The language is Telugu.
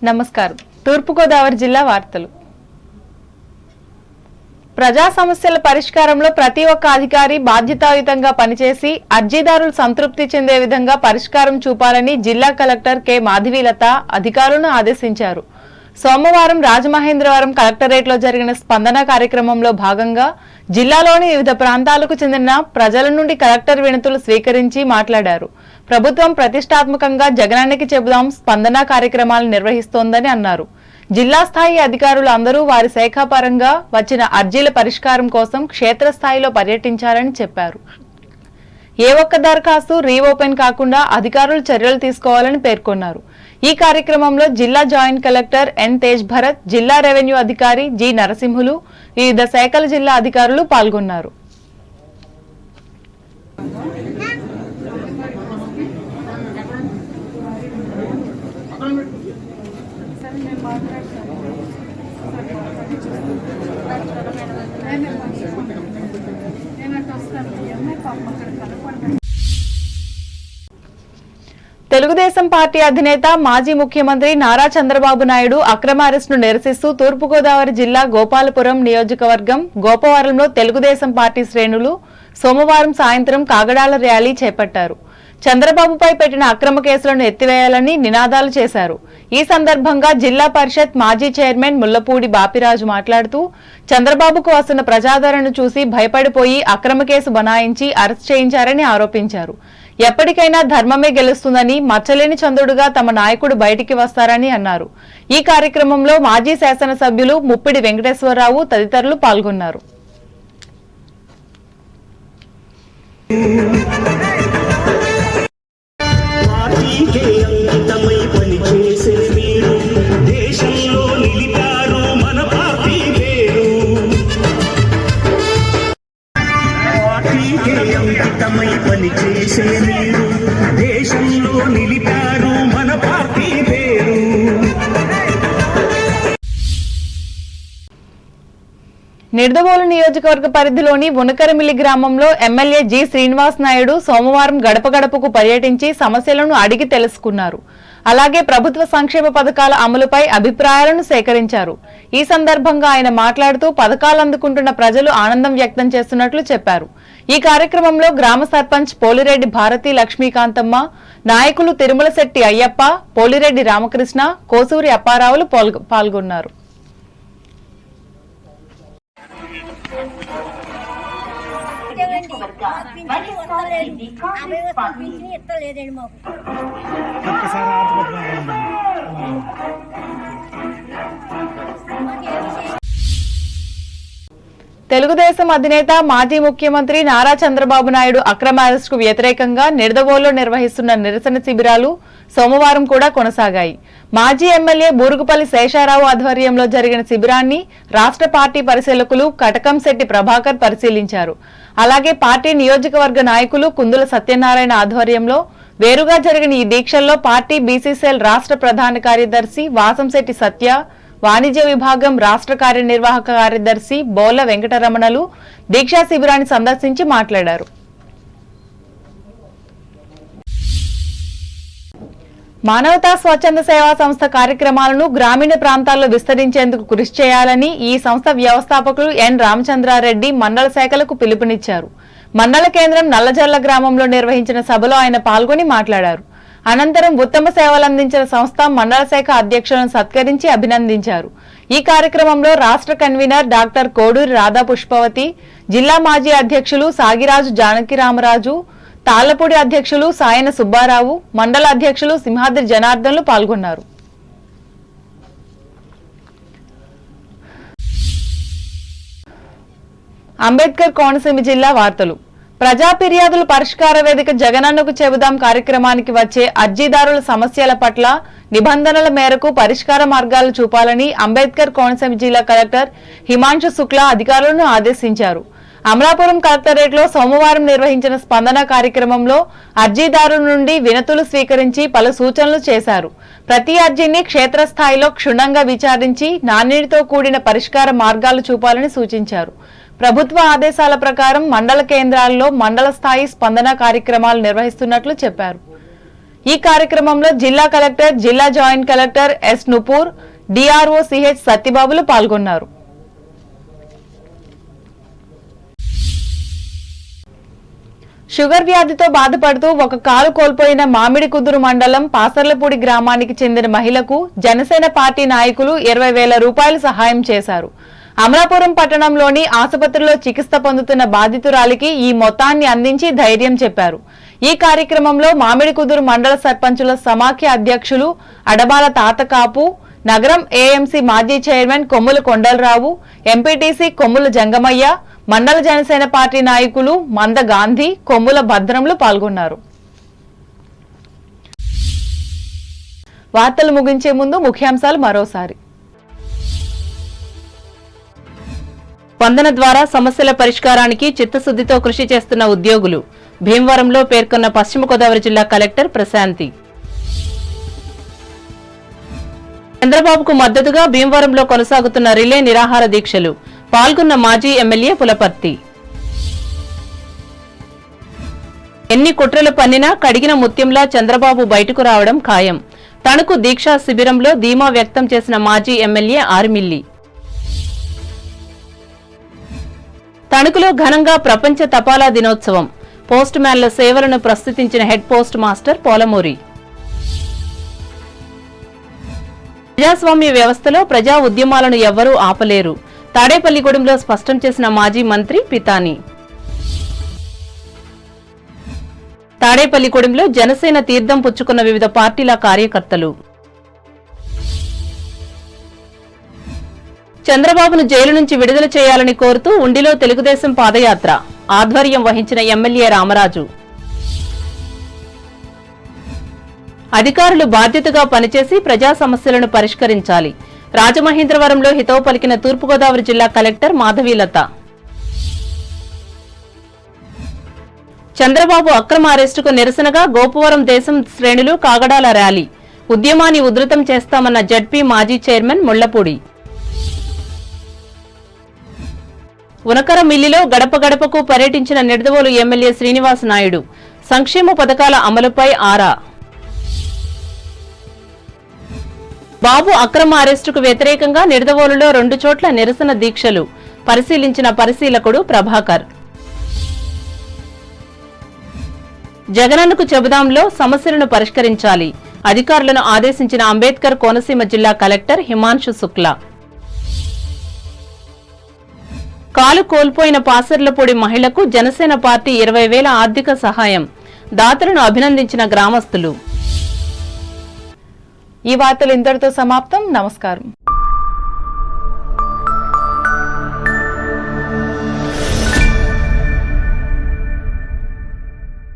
నమస్కారం. తూర్పుగోదావరి జిల్లా వార్తలు. ప్రజా సమస్యల పరిష్కారంలో ప్రతి ఒక్క అధికారి బాధ్యతాయుతంగా పనిచేసి అర్జీదారులు సంతృప్తి చెందే విధంగా పరిష్కారం చూపాలని జిల్లా కలెక్టర్ కె మాధవీలత అధికారులను ఆదేశించారు. సోమవారం రాజమహేంద్రవరం కలెక్టరేట్లో జరిగిన స్పందన కార్యక్రమంలో భాగంగా జిల్లాలోని వివిధ ప్రాంతాలకు చెందిన ప్రజల నుండి కలెక్టర్ వినతులు స్వీకరించి మాట్లాడారు. ప్రభుత్వం ప్రతిష్టాత్మకంగా జగనన్నకి చెబుదాం స్పందన కార్యక్రమాలు నిర్వహిస్తోందని అన్నారు. జిల్లా స్థాయి అధికారులు అందరూ వారి శాఖాపరంగా వచ్చిన అర్జీల పరిష్కారం కోసం క్షేత్రస్థాయిలో పర్యటించాలని చెప్పారు. ఏ ఒక్క దరఖాస్తు రీఓపెన్ కాకుండా అధికారులు చర్యలు తీసుకోవాలని పేర్కొన్నారు. ఈ కార్యక్రమంలో జిల్లా joint collector N Tej Bharat, జిల్లా రెవెన్యూ అధికారి జి నరసింహులు, వివిధ శాఖల జిల్లా అధికారులు పాల్గొన్నారు. తెలుగుదేశం పార్టీ అధినేత మాజీ ముఖ్యమంత్రి నారా చంద్రబాబు నాయుడు అక్రమ అరెస్టును నిరసిస్తూ తూర్పుగోదావరి జిల్లా గోపాలపురం నియోజకవర్గం గోపవరంలో తెలుగుదేశం పార్టీ శ్రేణులు సోమవారం సాయంత్రం కాగడాల ర్యాలీ చేపట్టారు. చంద్రబాబుపై పెట్టిన అక్రమ కేసులను ఎత్తివేయాలని నినాదాలు చేశారు. ఈ సందర్భంగా జిల్లా పరిషత్ మాజీ చైర్మన్ ముల్లపూడి బాపిరాజు మాట్లాడుతూ చంద్రబాబుకు వస్తున్న ప్రజాదరణను చూసి భయపడిపోయి అక్రమ కేసు బనాయించి అరెస్ట్ చేయించారని ఆరోపించారు. ఎప్పటికైనా ధర్మమే గెలుస్తుందని, మచ్చలేని చంద్రుడుగా తమ నాయకుడు బయటికి వస్తారని అన్నారు. ఈ కార్యక్రమంలో మాజీ శాసనసభ్యులు ముప్పిడి వెంకటేశ్వరరావు తదితరులు పాల్గొన్నారు. నిడదవోలు నియోజకవర్గ పరిధిలోని ఉనకరమిల్లి గ్రామంలో ఎమ్మెల్యే జి శ్రీనివాస్ నాయుడు సోమవారం గడప గడపకు పర్యటించి సమస్యలను అడిగి తెలుసుకున్నారు. అలాగే ప్రభుత్వ సంక్షేమ పథకాల అమలుపై అభిప్రాయాలను సేకరించారు. ఈ సందర్భంగా ఆయన మాట్లాడుతూ పథకాలు అందుకుంటున్న ప్రజలు ఆనందం వ్యక్తం చేస్తున్నట్లు చెప్పారు. ఈ కార్యక్రమంలో గ్రామ సర్పంచ్ పోలిరెడ్డి భారతి లక్ష్మీకాంతమ్మ, నాయకులు తిరుమల శెట్టి అయ్యప్ప, పోలిరెడ్డి రామకృష్ణ, కోసూరి అప్పారావులు పాల్గొన్నారు. తెలుగుదేశం అధినేత మాజీ ముఖ్యమంత్రి నారా చంద్రబాబు నాయుడు అక్రమ అరెస్టుకు వ్యతిరేకంగా నిడదవోలులో నిర్వహిస్తున్న నిరసన శిబిరాలు సోమవారం కూడా కొనసాగాయి. మాజీ ఎమ్మెల్యే బూరుగుపల్లి శేషారావు ఆధ్వర్యంలో జరిగిన శిబిరాన్ని రాష్ట్ర పార్టీ పరిశీలకులు కటకంశెట్టి ప్రభాకర్ పరిశీలించారు. అలాగే పార్టీ నియోజకవర్గ నాయకులు కుందుల సత్యనారాయణ ఆధ్వర్యంలో వేరుగా జరిగిన ఈ దీక్షల్లో పార్టీ బీసీసీఎల్ రాష్ట్ర ప్రధాన కార్యదర్శి వాసంశెట్టి సత్య, వాణిజ్య విభాగం రాష్ట్ర కార్యనిర్వాహక కార్యదర్శి బోల వెంకటరమణలు దీక్షా శిబిరాన్ని సందర్శించి మాట్లాడారు. మానవతా స్వచ్ఛంద సేవా సంస్థ కార్యక్రమాలను గ్రామీణ ప్రాంతాల్లో విస్తరించేందుకు కృషి చేయాలని ఈ సంస్థ వ్యవస్థాపకులు ఎన్ రామచంద్రారెడ్డి మండల శాఖలకు పిలుపునిచ్చారు. మండల కేంద్రం నల్లజర్ల గ్రామంలో నిర్వహించిన సభలో ఆయన పాల్గొని మాట్లాడారు. అనంతరం ఉత్తమ సేవలందించిన సంస్థ మండల శాఖ అధ్యక్షులను సత్కరించి అభినందించారు. ఈ కార్యక్రమంలో రాష్ట్ర కన్వీనర్ డాక్టర్ కోడూరి రాధా పుష్పవతి, జిల్లా మాజీ అధ్యక్షులు సాగిరాజు జానకిరామరాజు, తాళ్లపూడి అధ్యక్షులు సాయన సుబ్బారావు, మండల అధ్యక్షులు సింహాద్రి జనార్దన్లు పాల్గొన్నారు. అంబేద్కర్ కోనసీమ జిల్లా వార్తలు. ప్రజా ఫిర్యాదుల పరిష్కార వేదిక జగనన్నకు చెబుదాం కార్యక్రమానికి వచ్చే అర్జీదారుల సమస్యల పట్ల నిబంధనల మేరకు పరిష్కార మార్గాలు చూపాలని అంబేద్కర్ కోనసీమ జిల్లా కలెక్టర్ హిమాంశు శుక్లా అధికారులను ఆదేశించారు. అమలాపురం కలెక్టరేట్లో సోమవారం నిర్వహించిన స్పందన కార్యక్రమంలో అర్జీదారుల నుండి వినతులు స్వీకరించి పలు సూచనలు చేశారు. ప్రతి అర్జీని క్షేత్రస్థాయిలో క్షుణ్ణంగా విచారించి నాణ్యతతో కూడిన పరిష్కార మార్గాలు చూపాలని సూచించారు. ప్రభుత్వ ఆదేశాల ప్రకారం మండల కేంద్రాల్లో మండల స్థాయి స్పందన కార్యక్రమాలు నిర్వహిస్తున్నట్లు చెప్పారు. ఈ కార్యక్రమంలో జిల్లా కలెక్టర్, జిల్లా joint collector S Nupur, DRO CH సత్యబాబులు పాల్గొన్నారు. షుగర్ వ్యాధితో బాధపడుతూ ఒక కాలు కోల్పోయిన మామిడికుదురు మండలం పాసర్లపూడి గ్రామానికి చెందిన మహిళకు జనసేన పార్టీ నాయకులు 20,000 రూపాయలు సహాయం చేశారు. అమలాపురం పట్టణంలోని ఆసుపత్రిలో చికిత్స పొందుతున్న బాధితురాలికి ఈ మొత్తాన్ని అందించి ధైర్యం చెప్పారు. ఈ కార్యక్రమంలో మామిడికుదురు మండల సర్పంచుల సమాఖ్య అధ్యక్షులు అడబాల తాతకాపు, నగరం ఏఎంసీ మాజీ చైర్మన్ కొమ్ముల కొండలరావు, ఎంపీటీసీ కొమ్ముల జంగమయ్య, మండల జనసేన పార్టీ నాయకులు మంద గాంధీ, కొమ్ముల భద్రంలు పాల్గొన్నారు. వార్తలు ముగించే ముందు ముఖ్యాంశాలు మరోసారి. స్పందన ద్వారా సమస్యల పరిష్కారానికి చిత్తశుద్ధితో కృషి చేస్తున్న ఉద్యోగులు భీమవరంలో పేర్కొన్న పశ్చిమ గోదావరి జిల్లా కలెక్టర్ ప్రశాంతి. చంద్రబాబుకు మద్దతుగా భీమవరంలో కొనసాగుతున్న రిలే నిరాహార దీక్షలు పాల్గొన్న మాజీ ఎమ్మెల్యే పులపర్తి. ఎన్ని కుట్రలు పన్నినా కడిగిన ముత్యంలా చంద్రబాబు బయటకు రావడం ఖాయం. తణుకు దీక్షా శిబిరంలో ధీమా వ్యక్తం చేసిన మాజీ ఎమ్మెల్యే ఆర్మిల్లి. తణుకులో ఘనంగా ప్రపంచ తపాలా దినోత్సవం. పోస్ట్ మ్యాన్ల సేవలను ప్రస్తుతించిన హెడ్ పోస్ట్ మాస్టర్ పోలమూరి. ప్రజాస్వామ్య వ్యవస్థలో ప్రజా ఉద్యమాలను ఎవ్వరూ ఆపలేరు. తాడేపల్లిగూడెంలో స్పష్టం చేసిన మాజీ మంత్రి పితాని. తాడేపల్లిగూడెంలో జనసేన తీర్థం పుచ్చుకున్న వివిధ పార్టీల కార్యకర్తలు. చంద్రబాబును జైలు నుంచి విడుదల చేయాలని కోరుతూ ఉండిలో తెలుగుదేశం పాదయాత్ర ఆధ్వర్యం వహించిన ఎమ్మెల్యే రామరాజు. అధికారులు బాధ్యతగా పనిచేసి ప్రజా సమస్యలను పరిష్కరించాలి. రాజమహేంద్రవరంలో హితవు పలికిన తూర్పుగోదావరి జిల్లా కలెక్టర్ మాధవీలత. చంద్రబాబు అక్రమ అరెస్టుకు నిరసనగా గోపవరం దేశం శ్రేణులు కాగడాల ర్యాలీ. ఉద్యమాన్ని ఉధృతం చేస్తామన్న జడ్పీ మాజీ చైర్మన్ ముళ్లపూడి. ఉనకర మిల్లిలో గడప గడపకు పర్యటించిన నిడదవోలు ఎమ్మెల్యే శ్రీనివాస్ నాయుడు. సంక్షేమ పథకాల అమలుపై ఆరా. బాబు అక్రమ అరెస్టుకు వ్యతిరేకంగా నిడదవోలులో 2 చోట్ల నిరసన దీక్షలు పరిశీలించిన పరిశీలకుడు ప్రభాకర్. జగనన్నకు చెబుదాంలో సమస్యలను పరిష్కరించాలి. అధికారులను ఆదేశించిన అంబేద్కర్ కోనసీమ జిల్లా కలెక్టర్ హిమాంశు శుక్లా. కాలు కోల్పోయిన పాసర్లపూడి మహిళకు జనసేన పార్టీ 20,000 ఆర్థిక సహాయం. దాతలను అభినందించిన గ్రామస్తులు. ఈ వార్తలు ఇంతటితో సమాప్తం. నమస్కారం.